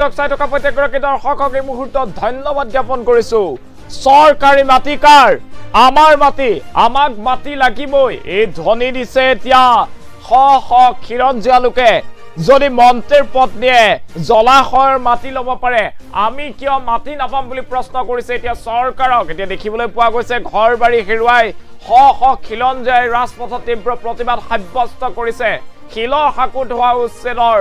চাই থকা প্ৰত্যেকগৰাকী দৰ্শকক এই মুহূৰ্তত ধন্যবাদ জ্ঞাপন কৰিছো। চৰকাৰী মাটি কাৰ? আমাৰ মাটি, আমাক মাটি লাগিবই। এই ধ্বনি দিছে এতিয়া শ শ খিৰঞ্জীয়া লোকে। যদি মন্ত্ৰীৰ পত্নীয়ে জলাশয়ৰ মাটি ল'ব পাৰে, আমি কিয় মাটি নাপাম বুলি প্ৰশ্ন কৰিছে এতিয়া চৰকাৰক। এতিয়া দেখিবলৈ পোৱা গৈছে ঘৰ বাৰী হেৰুৱাই শ শ খিলঞ্জীয়াই ৰাজপথত তীব্ৰ প্ৰতিবাদ সাব্যস্ত কৰিছে। শিলৰ সাকুত হোৱা উচ্ছেদৰ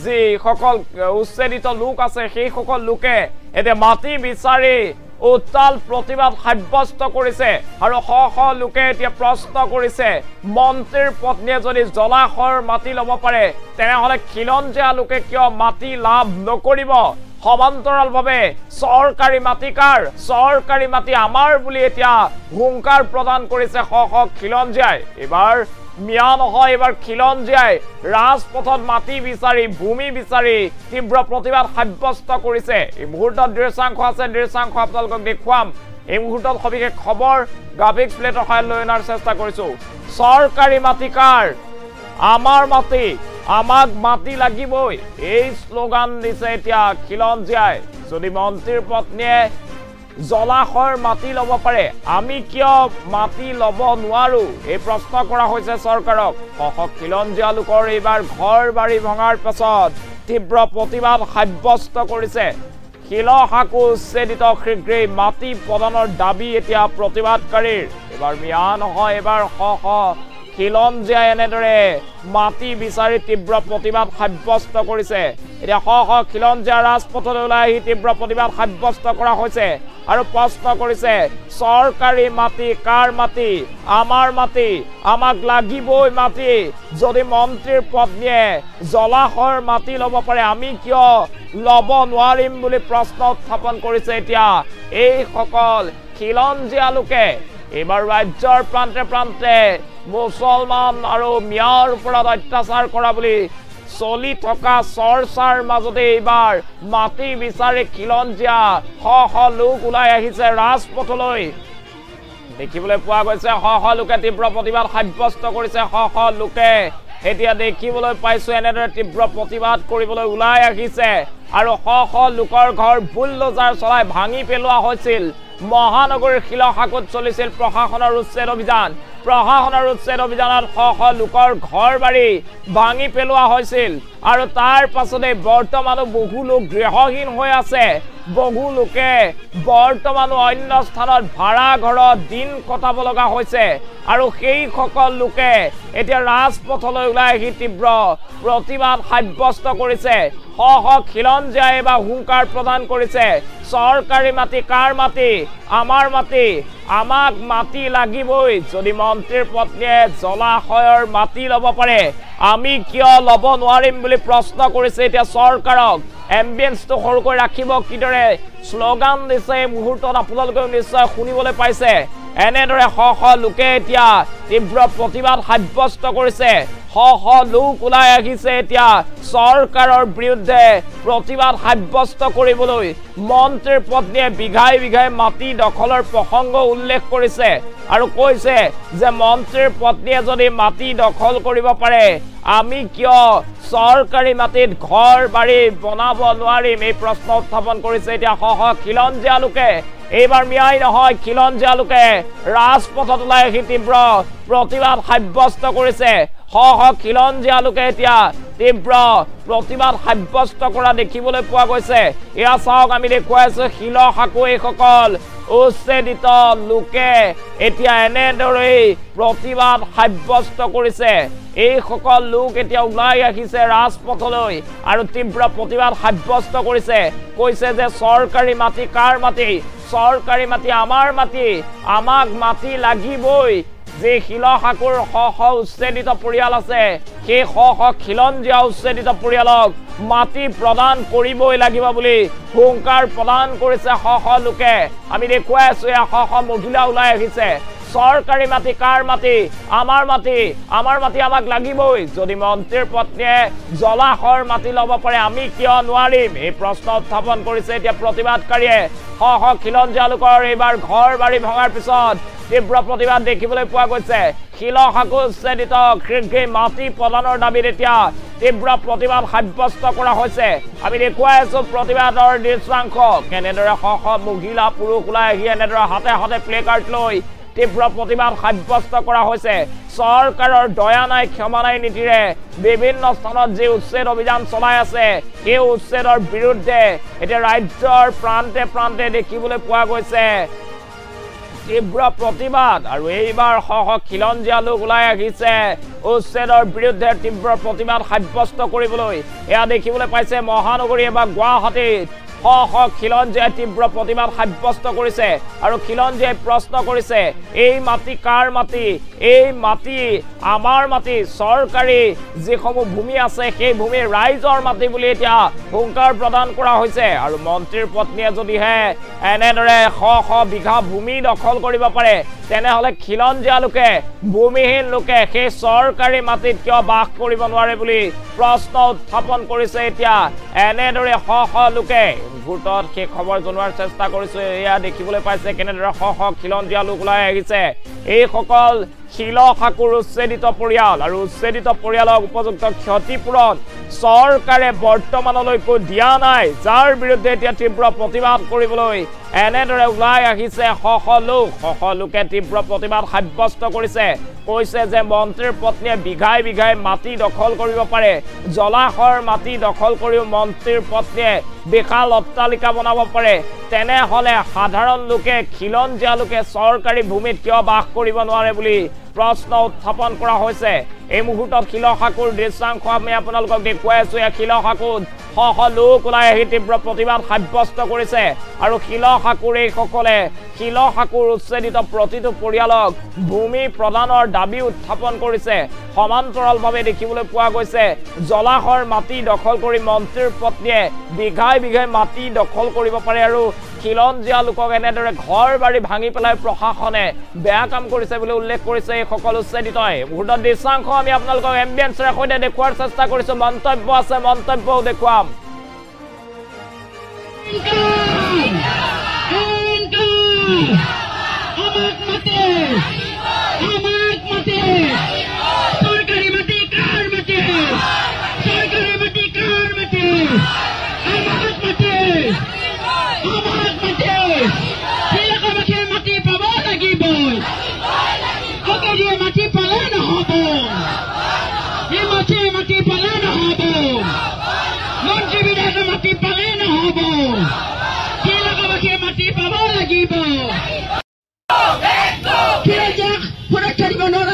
যি সকল উচ্ছেদিত লোক আছে সেই সকল লোকে এতিয়া মাটি বিচাৰি উত্তাল প্ৰতিবাদ সাব্যস্ত কৰিছে আৰু শ শ লোকে এতিয়া প্ৰশ্ন কৰিছে মন্ত্ৰীৰ পত্নীয়ে যদি জলাশয়ৰ মাটি ল'ব পাৰে তেনেহ'লে খিলঞ্জীয়া লোকে কিয় মাটি লাভ নকৰিব? সমান্তৰালভাৱে চৰকাৰী মাটি কাৰ? চৰকাৰী মাটি আমাৰ বুলি এতিয়া হুংকাৰ প্ৰদান কৰিছে শ শ খিলঞ্জীয়াই। এইবাৰ মিয়া নহয়, এইবাৰ খিলঞ্জীয়াই ৰাজপথত মাটি বিচাৰি ভূমি বিচাৰি তীব্ৰ প্ৰতিবাদ সাব্যস্ত কৰিছে। এই মুহূৰ্তত দৃশ্যাংশ আছে, দৃশ্যাংশ আপোনালোকক দেখুৱাম। এই মুহূৰ্তত সবিশেষ খবৰ গ্ৰাফিক্স প্লেটৰ সহায়ত লৈ অনাৰ চেষ্টা কৰিছো। চৰকাৰী মাটি কাৰ? আমাৰ মাটি, আমাক মাটি লাগিবই। এই শ্লোগান দিছে এতিয়া খিলঞ্জীয়াই। যদি মন্ত্ৰীৰ পত্নীয়ে জলাশয়ৰ মাটি ল'ব পাৰে, আমি কিয় মাটি ল'ব নোৱাৰো? এই প্ৰশ্ন কৰা হৈছে চৰকাৰক। শ শ খিলঞ্জীয়া লোকৰ এইবাৰ ঘৰ বাৰী ভঙাৰ পাছত তীব্ৰ প্ৰতিবাদ সাব্যস্ত কৰিছে। শিলৰ সাকু উচ্ছেদিত শীঘ্ৰেই মাটি প্ৰদানৰ দাবী এতিয়া প্ৰতিবাদকাৰীৰ। এইবাৰ মিয়া নহয়, এইবাৰ শ শ খিলঞ্জীয়াই এনেদৰে মাটি বিচাৰি তীব্ৰ প্ৰতিবাদ সাব্যস্ত কৰিছে। এতিয়া শ শ খিলঞ্জীয়া ৰাজপথলৈ ওলাই আহি তীব্ৰ প্ৰতিবাদ সাব্যস্ত কৰা হৈছে আৰু প্ৰশ্ন কৰিছে চৰকাৰী মাটি কাৰ? মাটি আমাৰ মাটি, আমাক লাগিবই মাটি। যদি মন্ত্ৰীৰ পত্নীয়ে জলাশয়ৰ মাটি ল'ব পাৰে, আমি কিয় ল'ব নোৱাৰিম বুলি প্ৰশ্ন উত্থাপন কৰিছে এতিয়া এইসকল খিলঞ্জীয়া লোকে। এইবাৰ ৰাজ্যৰ প্ৰান্তে প্ৰান্তে মুছলমান আৰু মিয়াৰ ওপৰত অত্যাচাৰ কৰা বুলি চলি থকা চৰ্চাৰ মাজতে এইবাৰ মাটি বিচাৰি খিলঞ্জীয়া শ শ লোক ওলাই আহিছে ৰাজপথলৈ। দেখিবলৈ পোৱা গৈছে শ শ লোকে তীব্ৰ প্ৰতিবাদ সাব্যস্ত কৰিছে। শ শ লোকে এতিয়া দেখিবলৈ পাইছো এনেদৰে তীব্ৰ প্ৰতিবাদ কৰিবলৈ ওলাই আহিছে আৰু শ শ লোকৰ ঘৰ বুলডোজাৰ চলাই ভাঙি পেলোৱা হৈছিল। মহানগৰীৰ শিলসাকুত চলিছিল প্ৰশাসনৰ উচ্ছেদ অভিযান। প্ৰশাসনৰ উচ্ছেদ অভিযানত শ শ লোকৰ ঘৰ বাৰী ভাঙি পেলোৱা হৈছিল আৰু তাৰ পাছতে বৰ্তমানো বহু লোক গৃহহীন হৈ আছে। বহু লোকে বৰ্তমানো অন্য স্থানত ভাড়া ঘৰত দিন কটাব লগা হৈছে আৰু সেই সকল লোকে এতিয়া ৰাজপথলৈ ওলাই আহি তীব্ৰ প্ৰতিবাদ সাব্যস্ত কৰিছে। শ শ খিলঞ্জীয়াই এইবাৰ হুংকাৰ প্ৰদান কৰিছে চৰকাৰী মাটি কাৰ? মাটি আমাৰ মাটি, আমাক মাটি লাগিবই। যদি মন্ত্ৰীৰ পত্নীয়ে জলাশয়ৰ মাটি ল'ব পাৰে, আমি কিয় ল'ব নোৱাৰিম বুলি প্ৰশ্ন কৰিছে এতিয়া চৰকাৰক। এম্বিয়েন্সটো সৰুকৈ ৰাখিব কিদৰে শ্লোগান দিছে এই মুহূৰ্তত আপোনালোকে নিশ্চয় শুনিবলৈ পাইছে। এনেদৰে শ শ লোকে এতিয়া তীব্ৰ প্ৰতিবাদ সাব্যস্ত কৰিছে। শ শ লোক ওলাই আহিছে এতিয়া চৰকাৰৰ বিৰুদ্ধে প্ৰতিবাদ সাব্যস্ত কৰিবলৈ। মন্ত্ৰীৰ পত্নীয়ে বিঘাই বিঘাই মাটি দখলৰ প্ৰসংগ উল্লেখ কৰিছে আৰু কৈছে যে মন্ত্ৰীৰ পত্নীয়ে যদি মাটি দখল কৰিব পাৰে, আমি কিয় চৰকাৰী মাটিত ঘৰ বাৰী বনাব নোৱাৰিম? এই প্ৰশ্ন উত্থাপন কৰিছে এতিয়া শ শ খিলঞ্জীয়া লোকে। এইবাৰ মিয়াই নহয়, খিলঞ্জীয়া লোকে ৰাজপথত ওলাই আহি তীব্ৰ প্ৰতিবাদ সাব্যস্ত কৰিছে। শ শ খিলঞ্জীয়া লোকে এতিয়া তীব্ৰ প্ৰতিবাদ সাব্যস্ত কৰা দেখিবলৈ পোৱা গৈছে। এয়া চাওক, আমি দেখুৱাইছো শিলৰ সাকু এইসকল উচ্ছেদিত লোকে এতিয়া এনেদৰেই প্ৰতিবাদ সাব্যস্ত কৰিছে। এইসকল লোক এতিয়া ওলাই আহিছে ৰাজপথলৈ আৰু তীব্ৰ প্ৰতিবাদ সাব্যস্ত কৰিছে। কৈছে যে চৰকাৰী মাটি কাৰ? মাটি চৰকাৰী মাটি আমাৰ মাটি, আমাক মাটি লাগিবই। যে শিলসাকুৰ শ শ উচ্ছেদিত পৰিয়াল আছে, সেই শ শ খিলঞ্জীয়া উচ্ছেদিত পৰিয়ালক মাটি প্ৰদান কৰিবই লাগিব বুলি হুংকাৰ প্ৰদান কৰিছে শ শ লোকে। আমি দেখুৱাই আছো এয়া শ শ মহিলা ওলাই আহিছে চৰকাৰী মাটি কাৰ মাটি আমাৰ মাটি আমাক লাগিবই যদি মন্ত্ৰীৰ পত্নীয়ে জলাশয়ৰ মাটি ল'ব পাৰে আমি কিয় নোৱাৰিম এই প্ৰশ্ন উত্থাপন কৰিছে এতিয়া প্ৰতিবাদকাৰীয়ে শ খিলঞ্জীয়া লোকৰ এইবাৰ ঘৰ বাৰী ভঙাৰ পিছত তীব্ৰ প্ৰতিবাদ দেখিবলৈ পোৱা গৈছে শিলশাকু উচ্ছেদিত মাটি প্ৰদানৰ দাবীত এতিয়া তীব্ৰ প্ৰতিবাদ সাব্যস্ত কৰা হৈছে আমি দেখুৱাই আছো প্ৰতিবাদৰ দৃশ্যাংশ কেনেদৰে শ মহিলা পুৰুষ ওলাই আহি এনেদৰে হাতে হাতে প্লে কাৰ্ড লৈ তীব্ৰ প্ৰতিবাদ সাব্যস্ত কৰা হৈছে চৰকাৰৰ দয়া নাই ক্ষমা নাই নীতিৰে বিভিন্ন স্থানত যে উচ্ছেদ অভিযান চলাই আছে সেই উচ্ছেদৰ বিৰুদ্ধে এতিয়া ৰাজ্যৰ প্ৰান্তে প্ৰান্তে দেখিবলৈ পোৱা গৈছে তীব্ৰ প্ৰতিবাদ আৰু এইবাৰ শ খিলঞ্জীয়া লোক ওলাই আহিছে উচ্ছেদৰ বিৰুদ্ধে তীব্ৰ প্ৰতিবাদ সাব্যস্ত কৰিবলৈ এয়া দেখিবলৈ পাইছে মহানগৰী বা গুৱাহাটীত শ খিলঞ্জীয়াই তীব্ৰ প্ৰতিবাদ সাব্যস্ত কৰিছে আৰু খিলঞ্জীয়াই প্ৰশ্ন কৰিছে এই মাটি কাৰ মাটি এই মাটি আমাৰ মাটি চৰকাৰী যিসমূহ ভূমি আছে সেই ভূমি ৰাইজৰ মাটি বুলি এতিয়া হুংকাৰ প্ৰদান কৰা হৈছে আৰু মন্ত্ৰীৰ পত্নীয়ে যদিহে এনেদৰে শ বিঘা ভূমি দখল কৰিব পাৰে তেনেহলে খিলঞ্জীয়া লোকে ভূমিহীন লোকে সেই চৰকাৰী মাটিত কিয় বাস কৰিব নোৱাৰে বুলি প্ৰশ্ন উত্থাপন কৰিছে এতিয়া এনেদৰে শ লোকে ভোটত সেই খবৰ জনোৱাৰ চেষ্টা কৰিছে এয়া দেখিবলৈ পাইছে কেনেদৰে শ খিলঞ্জীয়া লোক ওলাই আহিছে এইসকল শিলশাকুৰ উচ্ছেদিত পৰিয়াল আৰু উচ্ছেদিত পৰিয়ালক উপযুক্ত ক্ষতিপূৰণ চৰকাৰে বৰ্তমানলৈকো দিয়া নাই যাৰ বিৰুদ্ধে এতিয়া তীব্ৰ প্ৰতিবাদ কৰিবলৈ এনেদৰে ওলাই আহিছে শ লোকে তীব্ৰ প্ৰতিবাদ সাব্যস্ত কৰিছে কৈছে যে মন্ত্ৰীৰ পত্নীয়ে বিঘাই বিঘাই মাটি দখল কৰিব পাৰে জলাশয়ৰ মাটি দখল কৰিও মন্ত্ৰীৰ পত্নীয়ে বিশাল অট্টালিকা বনাব পাৰে তেনেহলে সাধাৰণ লোকে খিলঞ্জীয়া লোকে চৰকাৰী ভূমিত কিয় বাস কৰিব নোৱাৰে বুলি প্ৰশ্ন উত্থাপন কৰা হৈছে এই মুহূৰ্তত শিলশাকুৰ দৃশ্যাংশ আমি আপোনালোকক দেখুৱাই আছো শিলশাকুত শ লোক ওলাই আহি তীব্ৰ প্ৰতিবাদ সাব্যস্ত কৰিছে আৰু শিলশাকুৰ এইসকলে শিলশাকুৰ উচ্ছেদিত প্ৰতিটো পৰিয়ালক ভূমি প্ৰদানৰ দাবী উত্থাপন কৰিছে সমান্তৰালভাৱে দেখিবলৈ পোৱা গৈছে জলাশয়ৰ মাটি দখল কৰি মন্ত্ৰীৰ পত্নীয়ে বিঘাই বিঘাই মাটি দখল কৰিব পাৰে আৰু খিলঞ্জীয়া লোকক এনেদৰে ঘৰ বাৰী ভাঙি পেলাই প্ৰশাসনে বেয়া কাম কৰিছে বুলি উল্লেখ কৰিছে এই সকলো উচ্ছেদিতই মুহূৰ্তত দৃশ্যাংশ আমি আপোনালোকক এম্বিয়েন্সৰ সৈতে দেখুৱাৰ চেষ্টা কৰিছো মন্তব্য আছে মন্তব্যও দেখুৱাম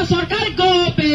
सरकार गोपे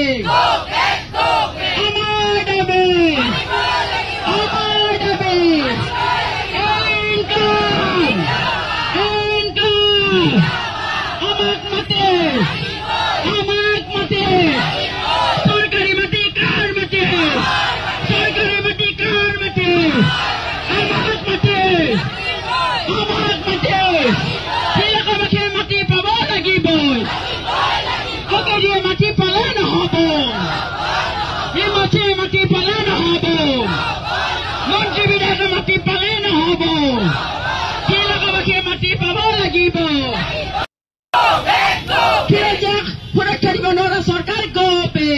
सरकार गोपे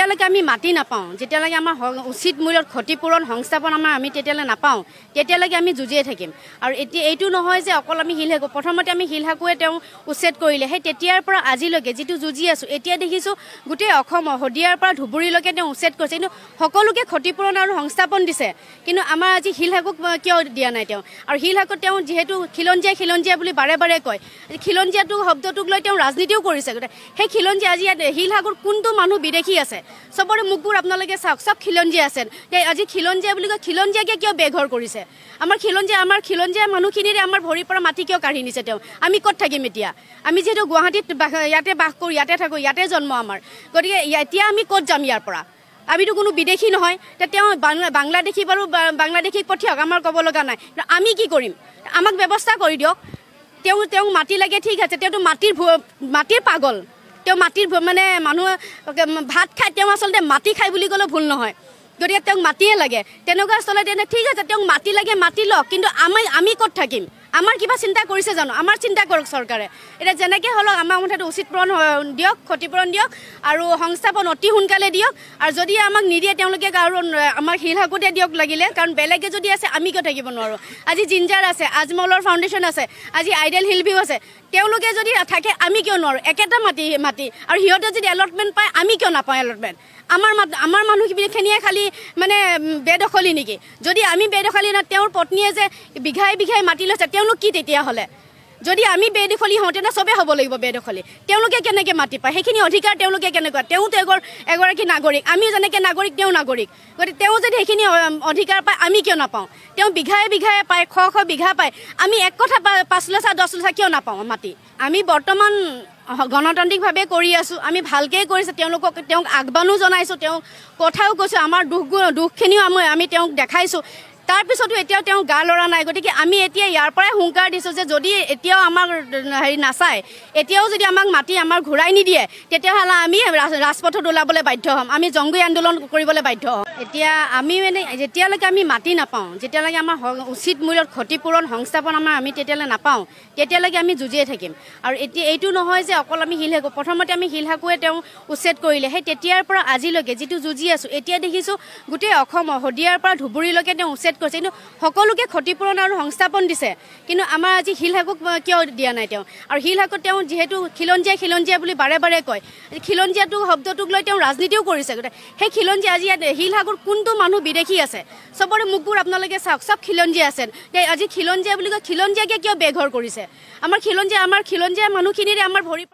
যেতিয়ালৈকে আমি মাটি নাপাওঁ, যেতিয়ালৈকে আমাৰ উচিত মূল্যত ক্ষতিপূৰণ সংস্থাপন আমি তেতিয়ালৈ নাপাওঁ, তেতিয়ালৈকে আমি যুঁজিয়ে থাকিম। আৰু এতিয়া এইটো নহয় যে অকল আমি শিলহাকু, প্ৰথমতে আমি শিলহাকুৱে তেওঁ উচ্ছেদ কৰিলে, সেই তেতিয়াৰ পৰা আজিলৈকে যিটো যুঁজি আছোঁ, এতিয়া দেখিছোঁ গোটেই অসম শদিয়াৰ পৰা ধুবুৰীলৈকে তেওঁ উচ্ছেদ কৰিছে, কিন্তু সকলোকে ক্ষতিপূৰণ আৰু সংস্থাপন দিছে। কিন্তু আমাৰ আজি শিলহাকুক কিয় দিয়া নাই তেওঁ? আৰু শিলহাকুত তেওঁ যিহেতু খিলঞ্জীয়া বুলি বাৰে বাৰে কয়, খিলঞ্জীয়াটো শব্দটোক লৈ তেওঁ ৰাজনীতিও কৰিছে। সেই খিলঞ্জীয়া আজি ইয়াত শিলহাকুৰ কোনটো মানুহ বিদেশী আছে? চবৰে মুখবোৰ আপোনালোকে চাওক, চব খিলঞ্জীয়া আছে। আজি খিলঞ্জীয়া বুলি কয়, খিলঞ্জীয়াকে কিয় বেঘৰ কৰিছে? আমাৰ খিলঞ্জীয়া মানুহখিনিৰে আমাৰ ভৰিৰ পৰা মাটি কিয় কাঢ়ি নিছে তেওঁ? আমি ক'ত থাকিম এতিয়া? আমি যিহেতু গুৱাহাটীত ইয়াতে বাস কৰোঁ, ইয়াতে থাকোঁ, ইয়াতে জন্ম আমাৰ, গতিকে এতিয়া আমি ক'ত যাম ইয়াৰ পৰা? আমিতো কোনো বিদেশী নহয়। তেওঁ বাংলাদেশী বাৰু বাংলাদেশীক পঠিয়াওক, আমাৰ ক'ব লগা নাই। আমি কি কৰিম? আমাক ব্যৱস্থা কৰি দিয়ক। তেওঁক মাটি লাগে, ঠিক আছে, তেওঁতো মাটিৰ পাগল, তেওঁ মাটিৰ মানে মানুহ ভাত খায়, তেওঁ আচলতে মাটি খায় বুলি ক'লেও ভুল নহয়। গতিকে তেওঁক মাটিয়ে লাগে, তেনেকুৱা স্থলত তেনে ঠিক আছে, তেওঁক মাটি লাগে, মাটি লওক, কিন্তু আমি ক'ত থাকিম? আমাৰ কিবা চিন্তা কৰিছে জানো? আমাৰ চিন্তা কৰক চৰকাৰে। এতিয়া যেনেকৈ হ'লেও আমাৰ মুঠতে উচিত পূৰণ দিয়ক, ক্ষতিপূৰণ দিয়ক, আৰু সংস্থাপন অতি সোনকালে দিয়ক। আৰু যদি আমাক নিদিয়ে তেওঁলোকে আৰু আমাৰ শিলহাকুতে দিয়ক লাগিলে, কাৰণ বেলেগে যদি আছে আমি কিয় থাকিব নোৱাৰোঁ? আজি জিঞ্জাৰ আছে, আজমলৰ ফাউণ্ডেশ্যন আছে, আজি আইডেল হিল ভিউ আছে, তেওঁলোকে যদি থাকে আমি কিয় নোৱাৰোঁ? একেটা মাটি আৰু সিহঁতে যদি এলটমেণ্ট পায়, আমি কিয় নাপাওঁ এলটমেণ্ট? আমাৰ মানুহখিনিয়ে খালি মানে বেদখলি নেকি? যদি আমি বেদখলি না, তেওঁৰ পত্নীয়ে যে বিঘাই মাটি লৈছে, তেওঁলোক কি তেতিয়াহ'লে? যদি আমি বেদখলি হওঁ তেনে চবেই হ'ব লাগিব বেদখলি। তেওঁলোকে কেনেকৈ মাটি পায়? সেইখিনি অধিকাৰ তেওঁলোকে কেনেকুৱা? তেওঁতো এগৰাকী নাগৰিক, আমি যেনেকৈ নাগৰিক তেওঁ নাগৰিক। গতিকে তেওঁ যদি সেইখিনি অধিকাৰ পায়, আমি কিয় নাপাওঁ? তেওঁ বিঘাই পায়, শ বিঘা পায়, আমি এক কথা 5 লৈছা 10 লৈছা কিয় নাপাওঁ মাটি? আমি বৰ্তমান গণতান্ত্ৰিকভাৱে কৰি আছোঁ, আমি ভালকৈ কৰিছোঁ, তেওঁক আহ্বানো জনাইছোঁ, তেওঁক কথাও কৈছোঁ, আমাৰ দুখখিনিও আমি তেওঁক দেখাইছোঁ। তাৰপিছতো এতিয়াও তেওঁ গা লৰা নাই। গতিকে আমি এতিয়া ইয়াৰ পৰাই হুংকাৰ দিছোঁ যে যদি এতিয়াও আমাক নাচায়, এতিয়াও যদি আমাক মাটি ঘূৰাই নিদিয়ে, তেতিয়াহ'লে আমি ৰাজপথত ওলাবলৈ বাধ্য হ'ম, আমি জংগী আন্দোলন কৰিবলৈ বাধ্য হ'ম। এতিয়া আমি মানে যেতিয়ালৈকে আমি মাটি নাপাওঁ, যেতিয়ালৈকে আমাৰ উচিত মূল্যত ক্ষতিপূৰণ সংস্থাপন আমি তেতিয়ালৈ নাপাওঁ, তেতিয়ালৈকে আমি যুঁজিয়ে থাকিম। আৰু এতিয়া এইটো নহয় যে অকল আমি শিলহাকু, প্ৰথমতে আমি শিলহাকুৱে তেওঁ উচ্ছেদ কৰিলে, সেই তেতিয়াৰ পৰা আজিলৈকে যিটো যুঁজি আছোঁ, এতিয়া দেখিছোঁ গোটেই অসম শদিয়াৰ পৰা ধুবুৰীলৈকে তেওঁ উচ্ছেদ কৰিছে, কিন্তু সকলোকে ক্ষতিপূৰণ আৰু সংস্থাপন দিছে। কিন্তু আমাৰ আজি শিলহাকুক কিয় দিয়া নাই তেওঁ? আৰু শিলহাকুত তেওঁ যিহেতু খিলঞ্জীয়া বুলি বাৰে বাৰে কয়, খিলঞ্জীয়াটো শব্দটোক লৈ তেওঁ ৰাজনীতিও কৰিছে। সেই খিলঞ্জীয়া আজি ইয়াত শিলহাকুৰ কোনটো মানুহ বিদেশী আছে? চবৰে মুখবোৰ আপোনালোকে চাওক, চব খিলঞ্জীয়া আছে। আজি খিলঞ্জীয়া বুলি কয়, খিলঞ্জীয়াকে কিয় বেঘৰ কৰিছে? আমাৰ খিলঞ্জীয়া মানুহখিনিৰে আমাৰ ভৰি